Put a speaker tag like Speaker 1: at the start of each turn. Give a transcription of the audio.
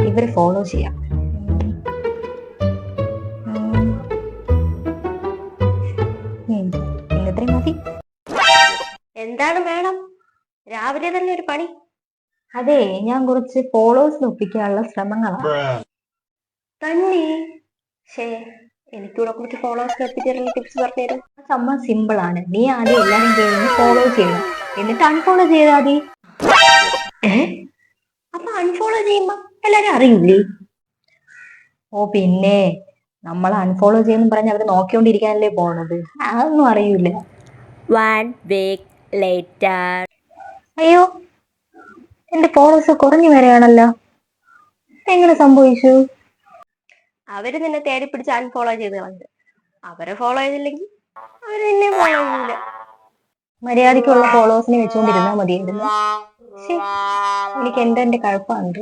Speaker 1: ഇവരെ ഫോളോ ചെയ്യാം. ഇന്നത്രയും മതി.
Speaker 2: എന്താണ് മേഡം രാവിലെ തന്നെ ഒരു പണി?
Speaker 1: അതെ, ഞാൻ കുറച്ച് ഫോളോവേഴ്സിനെ ഒപ്പിക്കാനുള്ള ശ്രമങ്ങളാണ്.
Speaker 2: തന്നെ? ശേ, എനിക്കൂടെ കുറച്ച് ഫോളോവേഴ്സിനെ ഒപ്പിക്കാനുള്ള ടിപ്സ് പറഞ്ഞുതരും.
Speaker 1: സംഭവം സിമ്പിൾ ആണ്. നീ ആദ്യം എല്ലാരും കയറി ഫോളോ ചെയ്യണം, എന്നിട്ട് അൺഫോളോ ചെയ്താൽ മതി.
Speaker 2: അപ്പൊ അൺഫോളോ ചെയ്യുമ്പോ എല്ലാരും അറിയില്ലേ?
Speaker 1: ഓ പിന്നെ, നമ്മൾ അൺഫോളോ ചെയ്യുന്നു പറഞ്ഞ് അവര് നോക്കിക്കൊണ്ടിരിക്കാനല്ലേ പോണത്, അതൊന്നും അറിയൂല.
Speaker 2: 1 week later.
Speaker 1: അയ്യോ, എന്റെ ഫോളോവേഴ്സ് കുറഞ്ഞു വരികയാണല്ലോ, എങ്ങനെ സംഭവിച്ചു?
Speaker 2: അവര് നിന്നെ തേടി പിടിച്ച് അൺഫോളോ ചെയ്ത് കളഞ്ഞു. അവരെ ഫോളോ ചെയ്തില്ലെങ്കിൽ അവര് നിന്നെ ഫോളോ ചെയ്യൂല.
Speaker 1: മര്യാദയ്ക്കുള്ള ഫോളോവേഴ്സിനെ വെച്ചുകൊണ്ടിരുന്നാൽ മതിയായിരുന്നു. എനിക്ക് എന്റെ കഴപ്പമുണ്ട്.